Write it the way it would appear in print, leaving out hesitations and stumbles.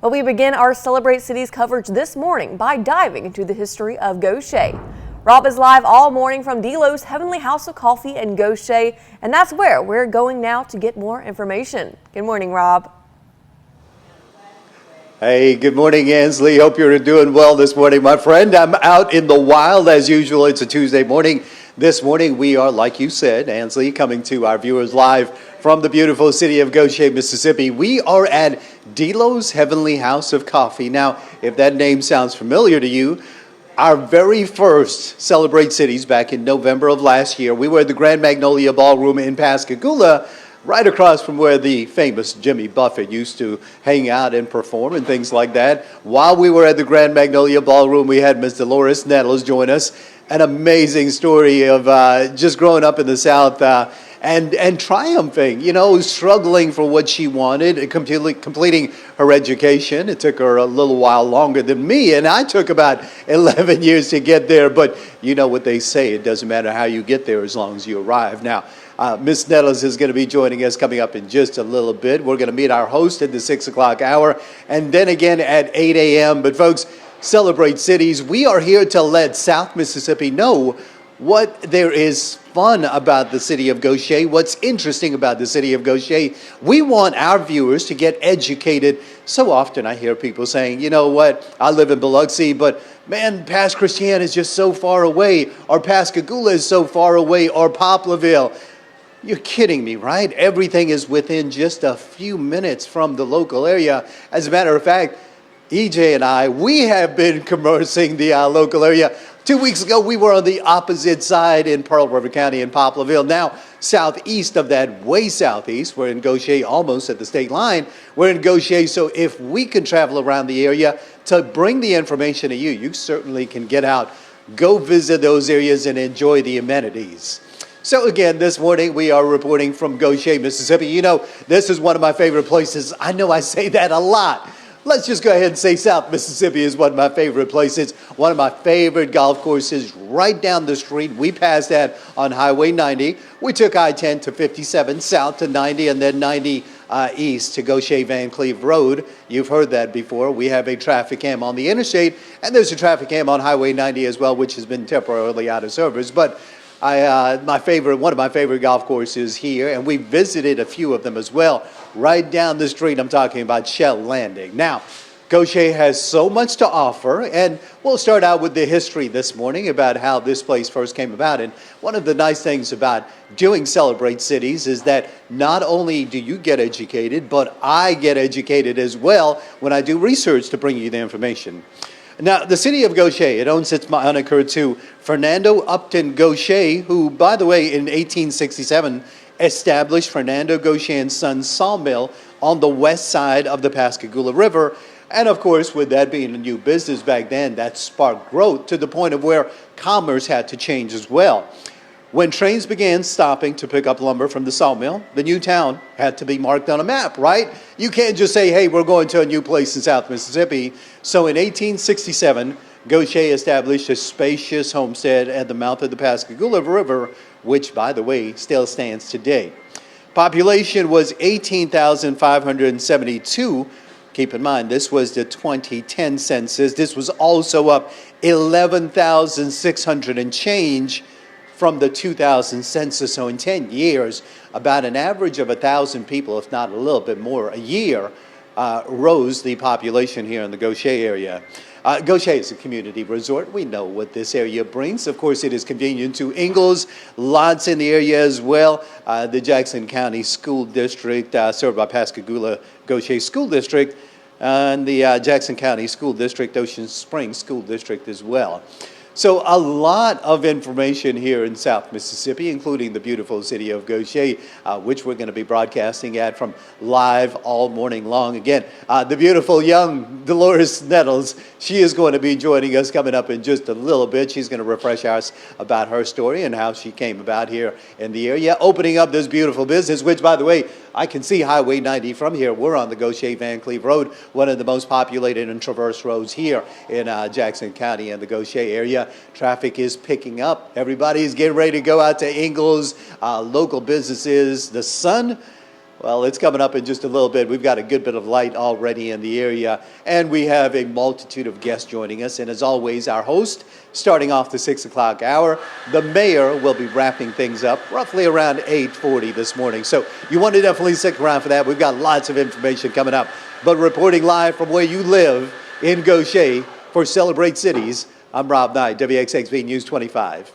Well, we begin our Celebrate Cities coverage this morning by diving into the history of Gautier. Rob is live all morning from Delo's Heavenly House of Coffee in Gautier, and that's where we're going now to get more information. Good morning, Rob. Hey, good morning, Ansley. Hope you're doing well this morning, my friend. I'm out in the wild as usual. It's a Tuesday morning. This morning we are, like you said, Ansley, coming to our viewers live from the beautiful city of Gautier, Mississippi. We are at Delo's Heavenly House of Coffee. Now, if that name sounds familiar to you, our very first Celebrate Cities back in November of last year, we were at the Grand Magnolia Ballroom in Pascagoula, right across from where the famous Jimmy Buffett used to hang out and perform and things like that. While we were at the Grand Magnolia Ballroom, we had Ms. Dolores Nettles join us. An amazing story of just growing up in the South and triumphing, struggling for what she wanted, completing her education. It took her a little while longer than me, and I took about 11 years to get there. But you know what they say, it doesn't matter how you get there as long as you arrive. Now, Ms. Nettles is going to be joining us coming up in just a little bit. We're going to meet our host at the 6 o'clock hour and then again at 8 a.m. But folks, Celebrate Cities, we are here to let South Mississippi know what there is fun about the city of Gautier, what's interesting about the city of Gautier. We want our viewers to get educated. So often I hear people saying, you know what, I live in Biloxi, but man, Pass Christian is just so far away, or Pascagoula is so far away, or Poplarville. You're kidding me, right? Everything is within just a few minutes from the local area. As a matter of fact, EJ and I, we have been conversing the local area. 2 weeks ago, we were on the opposite side in Pearl River County in Poplarville. Now, southeast of that, way southeast, we're in Gautier, almost at the state line. We're in Gautier, so if we can travel around the area to bring the information to you, you certainly can get out, go visit those areas and enjoy the amenities. So again, this morning we are reporting from Gautier, Mississippi. You know, this is one of my favorite places. I know I say that a lot. Let's just go ahead and say South Mississippi is one of my favorite places. One of my favorite golf courses right down the street. We passed that on Highway 90. We took I-10 to 57 south to 90 and then 90 east to Gautier Van Cleve Road. You've heard that before. We have a traffic cam on the interstate and there's a traffic cam on Highway 90 as well, which has been temporarily out of service. But one of my favorite golf courses here, and we visited a few of them as well. Right down the street, I'm talking about Shell Landing. Now, Gautier has so much to offer, and we'll start out with the history this morning about how this place first came about. And one of the nice things about doing Celebrate Cities is that not only do you get educated, but I get educated as well when I do research to bring you the information. Now, the city of Gautier, it owns its moniker to Fernando Upton Gautier, who, by the way, in 1867, established Fernando Gautier and Sons Sawmill on the west side of the Pascagoula River. And of course, with that being a new business back then, that sparked growth to the point of where commerce had to change as well. When trains began stopping to pick up lumber from the sawmill, the new town had to be marked on a map, right? You can't just say, hey, we're going to a new place in South Mississippi. So in 1867, Gautier established a spacious homestead at the mouth of the Pascagoula River, which, by the way, still stands today. Population was 18,572. Keep in mind, this was the 2010 census. This was also up 11,600 and change from the 2000 census. So in 10 years, about an average of 1,000 people, if not a little bit more, a year, rose the population here in the Gautier area. Gautier is a community resort. We know what this area brings. Of course, it is convenient to Ingalls, lots in the area as well. The Jackson County School District, served by Pascagoula Gautier School District, and the Jackson County School District, Ocean Springs School District as well. So a lot of information here in South Mississippi, including the beautiful city of Gautier, which we're going to be broadcasting at from live all morning long. Again, the beautiful young Dolores Nettles, she is going to be joining us coming up in just a little bit. She's going to refresh us about her story and how she came about here in the area, opening up this beautiful business, which, by the way, I can see Highway 90 from here. We're on the Gautier Van Cleve Road, one of the most populated and traversed roads here in Jackson County and the Gautier area. Traffic is picking up. Everybody is getting ready to go out to Ingalls, local businesses. The sun Well, it's coming up in just a little bit. We've got a good bit of light already in the area, and we have a multitude of guests joining us. And as always, our host, starting off the 6 o'clock hour, the mayor will be wrapping things up roughly around 8:40 this morning. So you want to definitely stick around for that. We've got lots of information coming up. But reporting live from where you live in Gautier for Celebrate Cities, I'm Rob Knight, WXXV News 25.